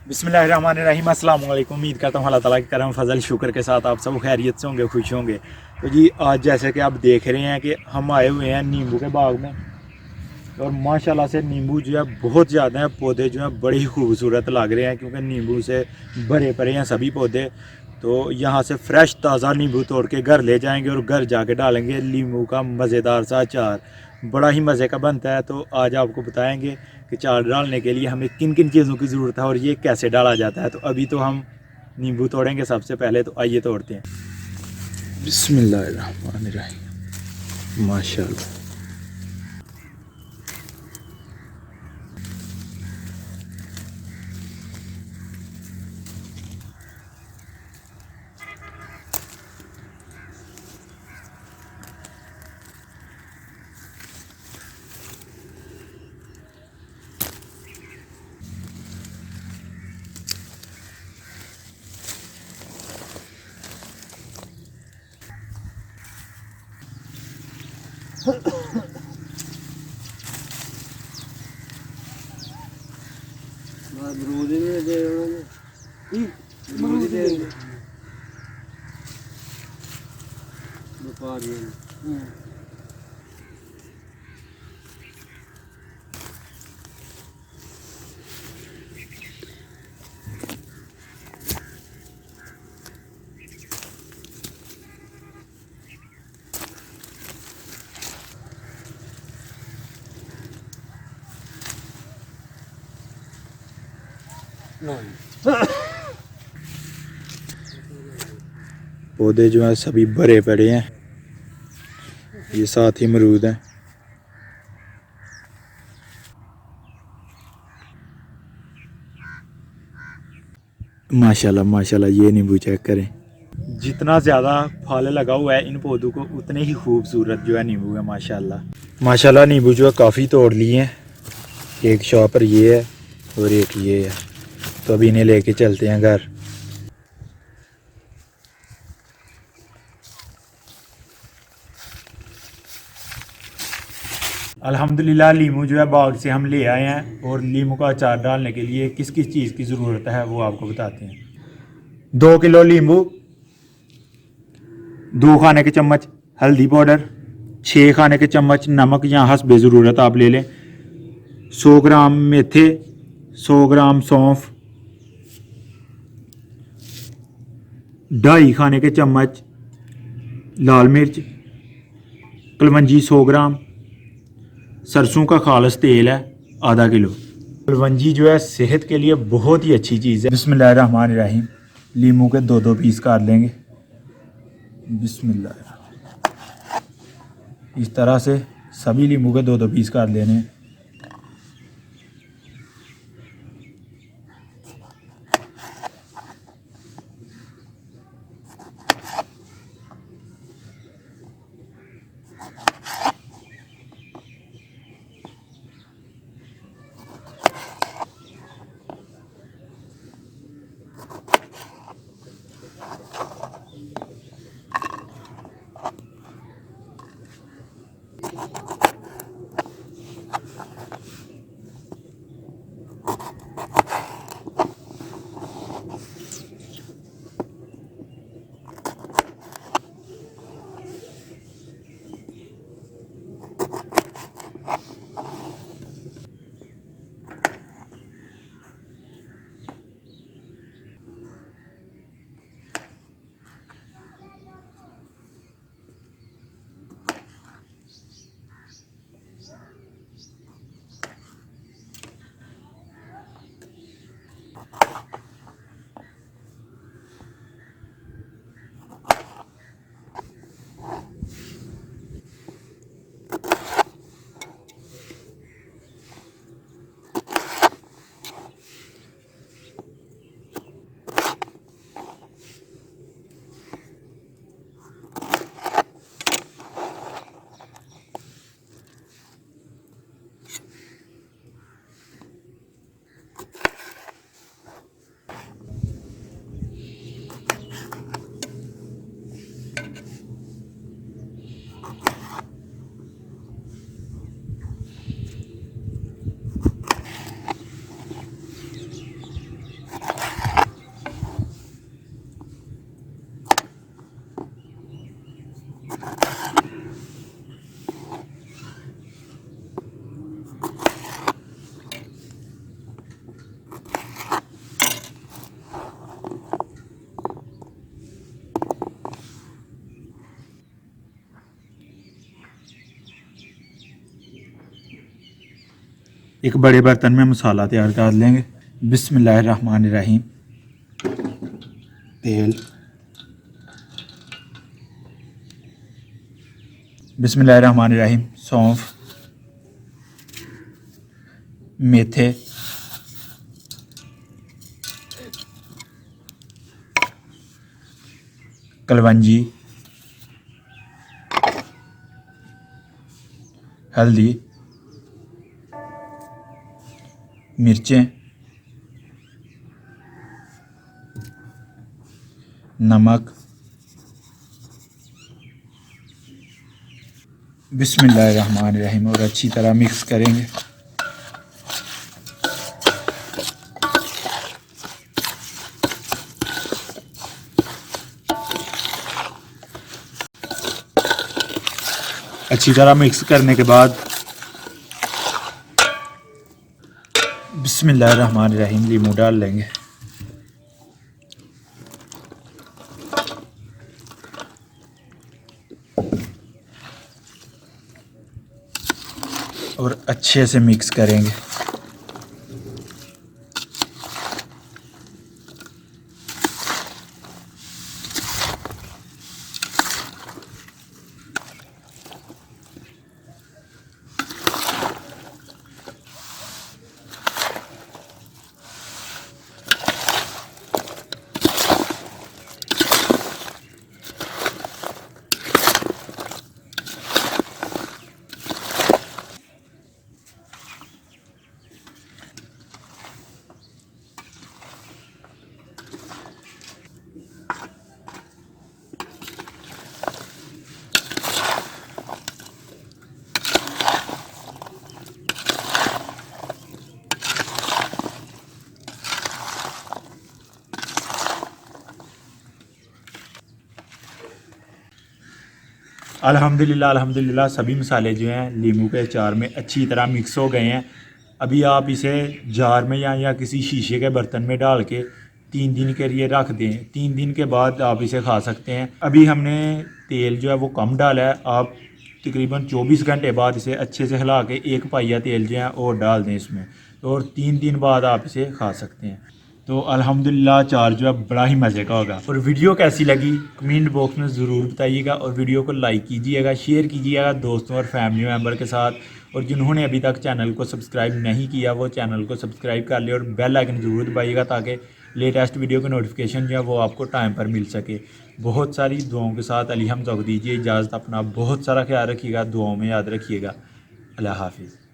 बिस्मिल्लाहिर्रहमानिर्रहीम। अस्सलाम वालेकुम। उम्मीद करता हूँ अल्लाह ताला के करम फजल शुक्र के साथ आप सब खैरियत से होंगे, खुश होंगे। तो जी आज जैसे कि आप देख रहे हैं कि हम आए हुए हैं नींबू के बाग में और माशाल्लाह से नींबू जो है बहुत ज़्यादा हैं। पौधे जो हैं बड़े ही खूबसूरत लग रहे हैं क्योंकि नींबू से भरे पड़े हैं सभी पौधे। तो यहाँ से फ्रेश ताज़ा नींबू तोड़ के घर ले जाएंगे और घर जाके डालेंगे नींबू का मज़ेदार सा अचार। बड़ा ही मज़े का बनता है। तो आज आपको बताएंगे कि अचार डालने के लिए हमें किन किन चीज़ों की ज़रूरत है और ये कैसे डाला जाता है। तो अभी तो हम नींबू तोड़ेंगे सबसे पहले, तो आइए तोड़ते हैं। बिस्मिल्लाहिर्रहमानिर्रहीम। माशाल्लाह। पौधे जो हैं सभी भरे पड़े हैं, ये साथ ही अमरूद हैं। माशाल्लाह माशाल्लाह, ये नींबू चेक करें। जितना ज़्यादा फल लगा हुआ है इन पौधों को उतने ही खूबसूरत जो है नींबू है। माशाल्लाह माशाल्लाह, नींबू जो है काफ़ी तोड़ लिए हैं। एक शॉप पर ये है और एक ये है, तो अभी इन्हें लेके चलते हैं घर। अल्हम्दुलिल्लाह नींबू जो है बाग से हम ले आए हैं और नींबू का अचार डालने के लिए किस किस चीज़ की ज़रूरत है वो आपको बताते हैं। 2 किलो नींबू, 2 खाने के चम्मच हल्दी पाउडर, 6 खाने के चम्मच नमक या हस्बे ज़रूरत आप ले लें, 100 ग्राम मेथे, 100 ग्राम सौंफ, 2.5 खाने के चम्मच लाल मिर्च, कलवंजी 100 ग्राम, सरसों का खालस तेल है आधा किलो। कलवंजी जो है सेहत के लिए बहुत ही अच्छी चीज़ है। बिस्मिल्लाहिर्रहमानिर्रहीम। नींबू के 2-2 पीस काट लेंगे। बिस्मिल्लाह। इस तरह से सभी नींबू के 2-2 पीस काट लेने हैं। एक बड़े बर्तन में मसाला तैयार कर लेंगे। बिस्मिल्लाहिर्रहमानिर्रहीम। तेल, बिस्मिल्लाहिर्रहमानिर्रहीम। सौंफ, मेथे, कलवंजी, हल्दी, मिर्चें, नमक। बिस्मिल्लाहिर्रहमानिर्रहीम और अच्छी तरह मिक्स करेंगे। अच्छी तरह मिक्स करने के बाद बिस्मिल्लाहिर्रहमानिर्रहीम लीमू डाल लेंगे। और अच्छे से मिक्स करेंगे। अल्हम्दुलिल्लाह अल्हम्दुलिल्लाह सभी मसाले जो हैं लीमू के अचार में अच्छी तरह मिक्स हो गए हैं। अभी आप इसे जार में या किसी शीशे के बर्तन में डाल के 3 दिन के लिए रख दें। 3 दिन के बाद आप इसे खा सकते हैं। अभी हमने तेल जो है वो कम डाला है। आप तकरीबन 24 घंटे बाद इसे अच्छे से हिला के 1 पाइया तेल जो है और डाल दें इसमें, और 3 दिन बाद आप इसे खा सकते हैं। तो अल्हम्दुलिल्लाह अचार जो है बड़ा ही मज़े का होगा। और वीडियो कैसी लगी कमेंट बॉक्स में ज़रूर बताइएगा, और वीडियो को लाइक कीजिएगा, शेयर कीजिएगा दोस्तों और फैमिली मेम्बर के साथ। और जिन्होंने अभी तक चैनल को सब्सक्राइब नहीं किया वो चैनल को सब्सक्राइब कर ले और बेल आइकन ज़रूर दबाइएगा ताकि लेटेस्ट वीडियो की नोटिफिकेशन जो है वो आपको टाइम पर मिल सके। बहुत सारी दुआओं के साथ अली हमजा को दीजिए इजाज़त। अपना बहुत सारा ख्याल रखिएगा, दुआओं में याद रखिएगा। अल्लाह हाफिज़।